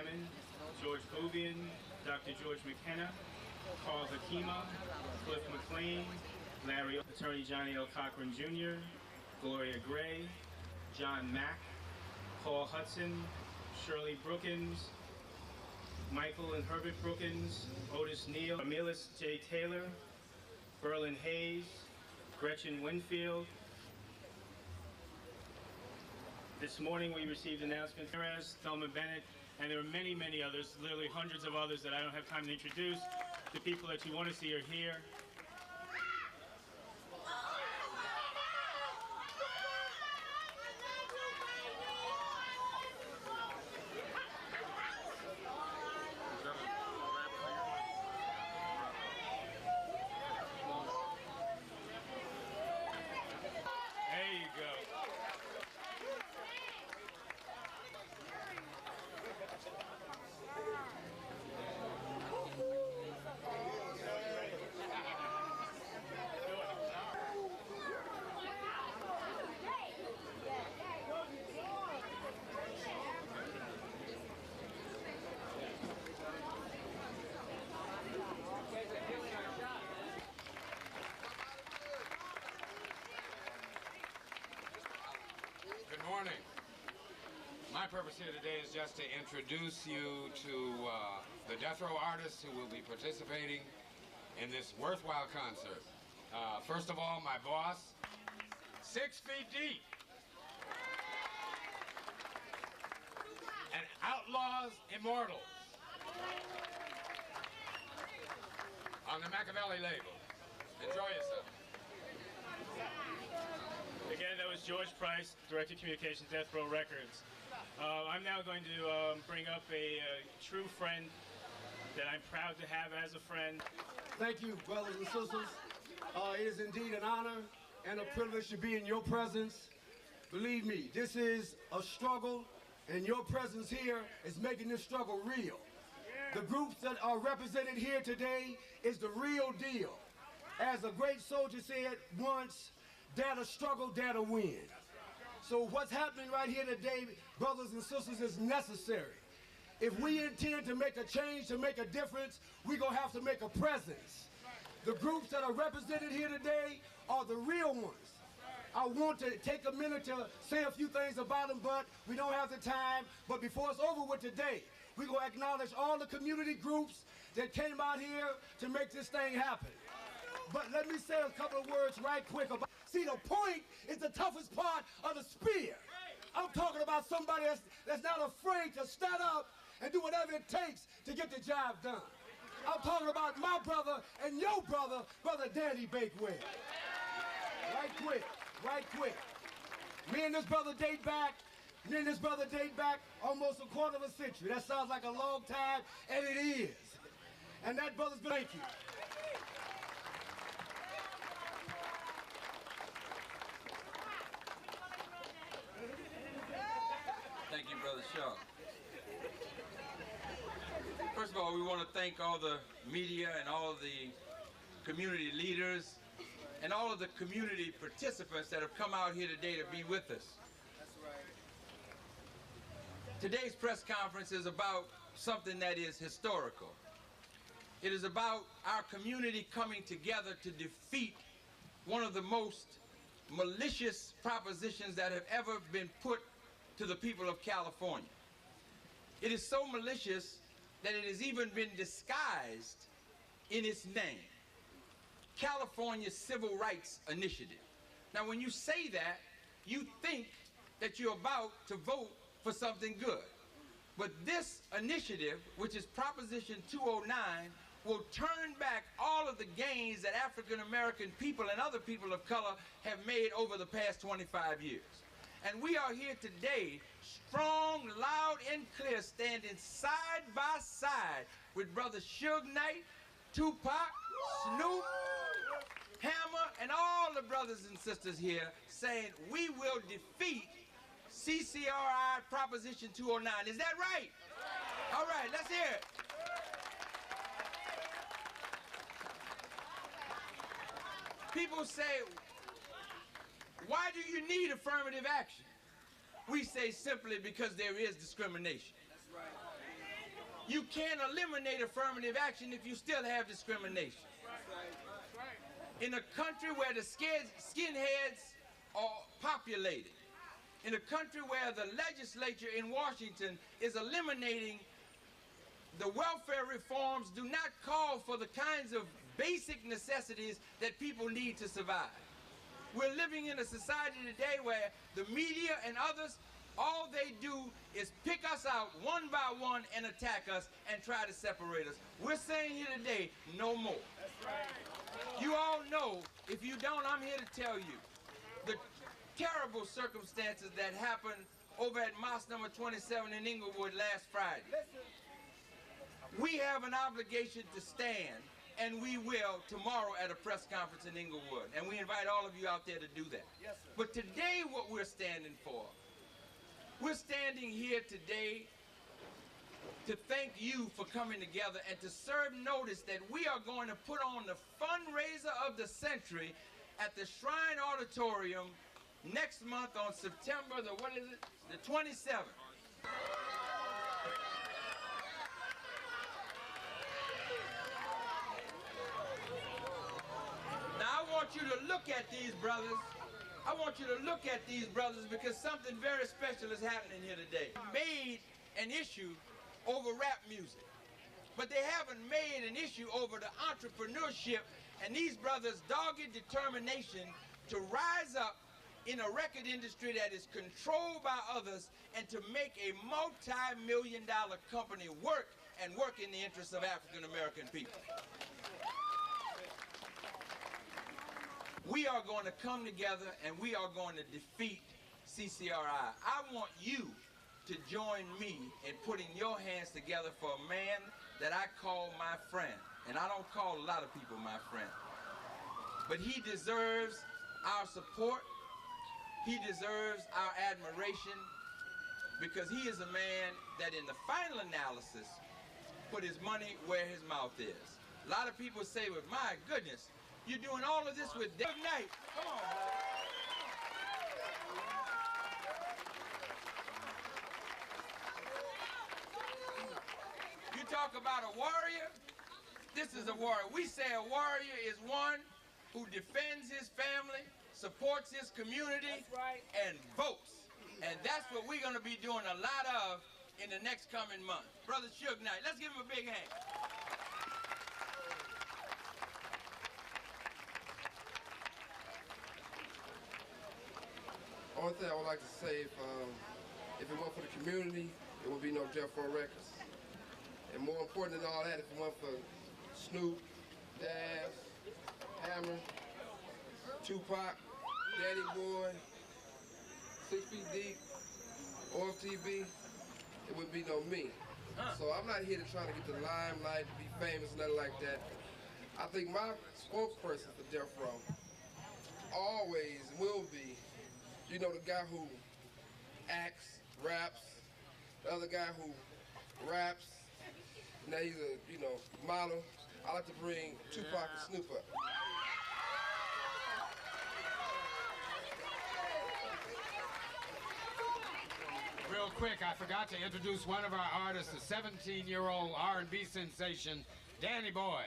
Hammond, George Ovian, Dr. George McKenna, Carl Hakima, Cliff McLean, Larry Attorney Johnny L. Cochran Jr., Gloria Gray, John Mack, Paul Hudson, Shirley Brookins, Michael and Herbert Brookins, Otis Neal, Amelis J. Taylor, Berlin Hayes, Gretchen Winfield. This morning we received announcements from Thelma Bennett, and there are many, many others, literally hundreds of others that I don't have time to introduce. The people that you want to see are here. There you go. Good morning. My purpose here today is just to introduce you to the death row artists who will be participating in this worthwhile concert. First of all, my boss, 6 feet deep, and Outlaws Immortals on the Machiavelli label. Enjoy yourself. Again, that was George Price, Director of Communications, Death Row Records. I'm now going to bring up a true friend that I'm proud to have as a friend. Thank you, brothers and sisters. It is indeed an honor and a privilege to be in your presence. Believe me, this is a struggle, and your presence here is making this struggle real. The groups that are represented here today is the real deal. As a great soldier said once, dare to struggle, dare to win. So what's happening right here today, brothers and sisters, is necessary. If we intend to make a change, to make a difference, we're going to have to make a presence. The groups that are represented here today are the real ones. I want to take a minute to say a few things about them, but we don't have the time. But before it's over with today, we're going to acknowledge all the community groups that came out here to make this thing happen. But let me say a couple of words right quick about. See, the point is the toughest part of the spear. I'm talking about somebody that's not afraid to stand up and do whatever it takes to get the job done. I'm talking about my brother and your brother, Brother Danny Bakewell. Right quick. Me and this brother date back almost a quarter of a century. That sounds like a long time, and it is. And that brother's been, thank you. Thank you, Brother Shaw. First of all, we want to thank all the media and all the community leaders and all of the community participants that have come out here today to be with us. That's right. Today's press conference is about something that is historical. It is about our community coming together to defeat one of the most malicious propositions that have ever been put to the people of California. It is so malicious that it has even been disguised in its name, California Civil Rights Initiative. Now, when you say that, you think that you're about to vote for something good. But this initiative, which is Proposition 209, will turn back all of the gains that African American people and other people of color have made over the past 25 years. And we are here today, strong, loud, and clear, standing side by side with Brother Suge Knight, Tupac, Snoop, Hammer, and all the brothers and sisters here, saying we will defeat CCRI Proposition 209. Is that right? All right, let's hear it. People say, why do you need affirmative action? We say simply because there is discrimination. That's right. You can't eliminate affirmative action if you still have discrimination. In a country where the skinheads are populated, in a country where the legislature in Washington is eliminating the welfare reforms, do not call for the kinds of basic necessities that people need to survive. We're living in a society today where the media and others, all they do is pick us out one by one and attack us and try to separate us. We're saying here today, no more. You all know, if you don't, I'm here to tell you, the terrible circumstances that happened over at Mosque number 27 in Inglewood last Friday. We have an obligation to stand, and we will tomorrow at a press conference in Inglewood, and we invite all of you out there to do that. Yes, sir. But today, what we're standing for, we're standing here today to thank you for coming together and to serve notice that we are going to put on the fundraiser of the century at the Shrine Auditorium next month on September the 27th. Now I want you to look at these brothers. I want you to look at these brothers because something very special is happening here today. Made an issue over rap music, but they haven't made an issue over the entrepreneurship and these brothers' dogged determination to rise up in a record industry that is controlled by others and to make a multi-million-dollar company work and work in the interests of African American people. We are going to come together and we are going to defeat CCRI. I want you to join me in putting your hands together for a man that I call my friend. And I don't call a lot of people my friend. But he deserves our support. He deserves our admiration because he is a man that in the final analysis put his money where his mouth is. A lot of people say, well, my goodness, you're doing all of this with Good night. Come on, boy. You talk about a warrior, this is a warrior. We say a warrior is one who defends his family, supports his community, and votes. And that's what we're going to be doing a lot of in the next coming month. Brother Suge Knight, let's give him a big hand. Only thing I would like to say, if it weren't for the community, there would be no Death Row Records. And more important than all that, if it weren't for Snoop, Daz, Hammer, Tupac, Daddy Boy, 6 Feet Deep, OFTB, it would be no me. So I'm not here to try to get the limelight, to be famous, nothing like that. I think my spokesperson for Death Row always will be, you know, the guy who acts, raps, the other guy who raps, now he's a, you know, model. I like to bring Tupac and Snoop up. Real quick, I forgot to introduce one of our artists, a 17-year-old R&B sensation, Danny Boy.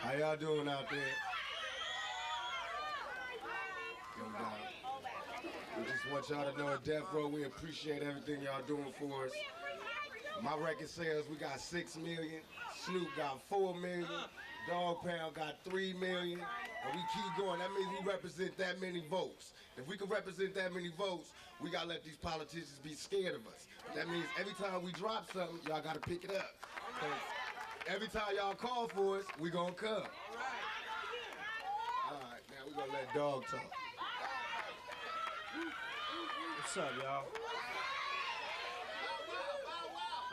How y'all doing out there? No doubt. We just want y'all to know at Death Row, we appreciate everything y'all doing for us. My record sales, we got 6 million. Snoop got 4 million. Dog Pound got 3 million. And we keep going. That means we represent that many votes. If we can represent that many votes, we gotta let these politicians be scared of us. That means every time we drop something, y'all gotta pick it up. Every time y'all call for us, we gonna come. All right, now we gonna let Dog talk. What's up, y'all?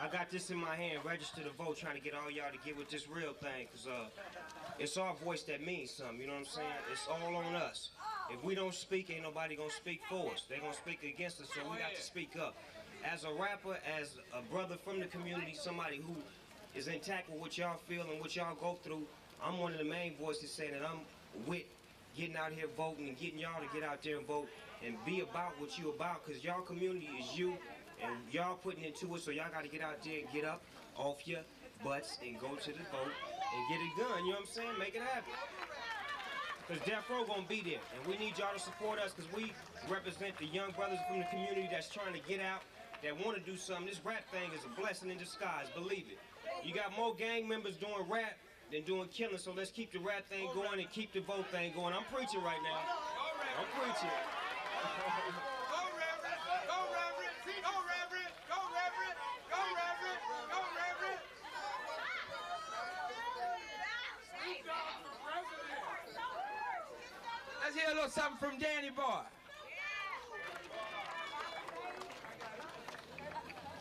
I got this in my hand, register to vote, trying to get all y'all to get with this real thing, because it's our voice that means something, you know what I'm saying? It's all on us. If we don't speak, ain't nobody gonna speak for us. They gonna speak against us, so we got to speak up. As a rapper, as a brother from the community, somebody who is intact with what y'all feel and what y'all go through, I'm one of the main voices saying that I'm with getting out here voting and getting y'all to get out there and vote and be about what you about, because y'all community is you, and y'all putting into it, so y'all got to get out there and get up off your butts and go to the vote and get it done, you know what I'm saying? Make it happen. Because Death Row gonna be there, and we need y'all to support us, because we represent the young brothers from the community that's trying to get out, that want to do something. This rap thing is a blessing in disguise, believe it. You got more gang members doing rap than doing killing, so let's keep the rap thing going and keep the vote thing going. I'm preaching right now. I'm preaching. Go Reverend! Go Reverend! Go Reverend! Go Reverend! Go Reverend! Go Reverend! Let's hear a little something from Danny Boy.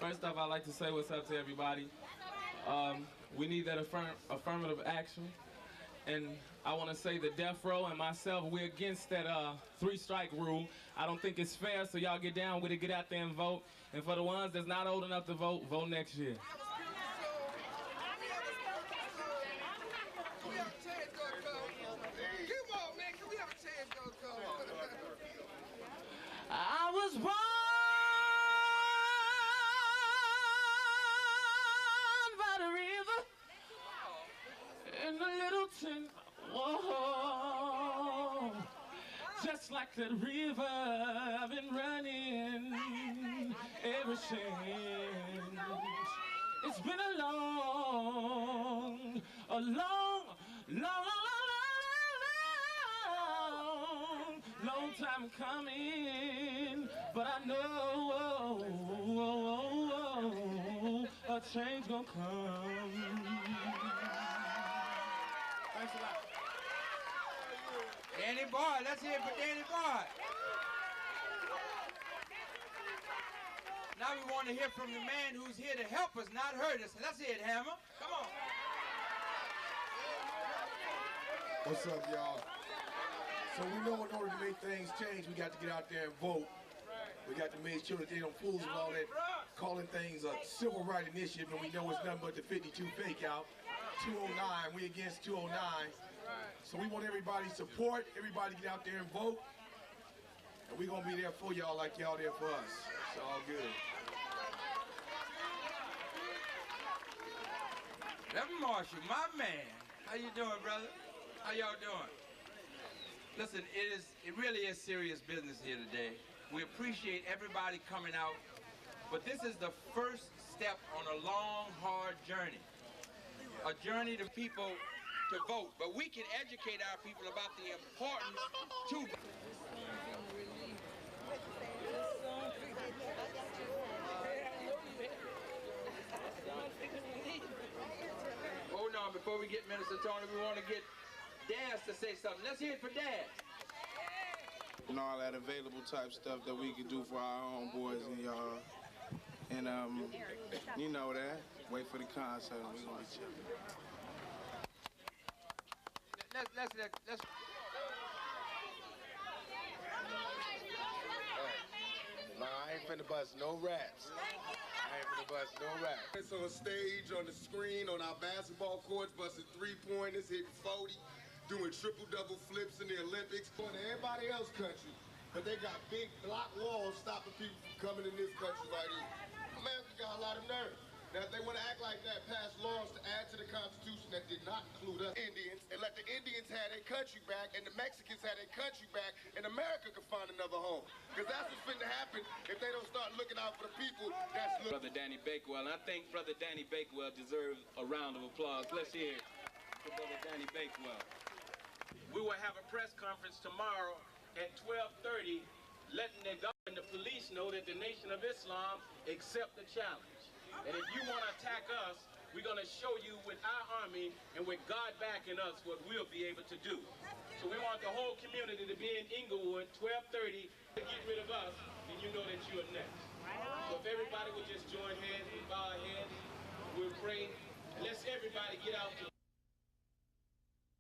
First off, I'd like to say what's up to everybody. We need that affirmative action. And I want to say the Death Row and myself, we're against that 3-strike rule. I don't think it's fair, so y'all get down with it, get out there and vote. And for the ones that's not old enough to vote, vote next year. I was born by the river in a little tin. Whoa, just like that river, I've been running ever since. It's been a long, long time coming, but I know a change gonna come. Thanks a lot. Danny Boy, let's hear it for Danny Boy. Now we want to hear from the man who's here to help us, not hurt us. Let's hear it, Hammer. Come on. What's up, y'all? So we know in order to make things change, we got to get out there and vote. We got to make sure that they don't fool with all that calling things a civil rights initiative, and we know it's nothing but the 52 fake out. 209, we against 209. So we want everybody's support, everybody get out there and vote. And we're gonna be there for y'all like y'all there for us. It's all good. Reverend Marshall, my man. How you doing, brother? How y'all doing? Listen, it really is serious business here today. We appreciate everybody coming out, but this is the first step on a long, hard journey. A journey to people to vote, but we can educate our people about the importance to vote. Hold on, before we get Minister Tony, we want to get Daz to say something. Let's hear it for Daz. And all that available type stuff that we can do for our homeboys and y'all. And you know that. Wait for the concert and we're gonna be chilling. Let's Nah, I ain't finna bust no raps. I ain't finna bust no raps. It's on stage, on the screen, on our basketball courts, busting 3-pointers, hitting 40, doing triple-double flips in the Olympics. Going to everybody else's country, but they got big block walls stopping people from coming in this country right here. America got a lot of nerve. Now, if they want to act like that, pass laws to add to the Constitution that did not include us Indians, and let the Indians have their country back, and the Mexicans have their country back, and America could find another home. Because that's what's finna happen if they don't start looking out for the people that's looking. Brother Danny Bakewell, and I think Brother Danny Bakewell deserves a round of applause. Let's hear it for Brother Danny Bakewell. We will have a press conference tomorrow at 12:30, letting the government and the police know that the Nation of Islam accept the challenge. And if you want to attack us, we're going to show you with our army and with God backing us what we'll be able to do. So we want the whole community to be in Inglewood, 12:30, to get rid of us, and you know that you are next. So if everybody would just join hands, we bow our heads, we'll pray. Let's everybody get out to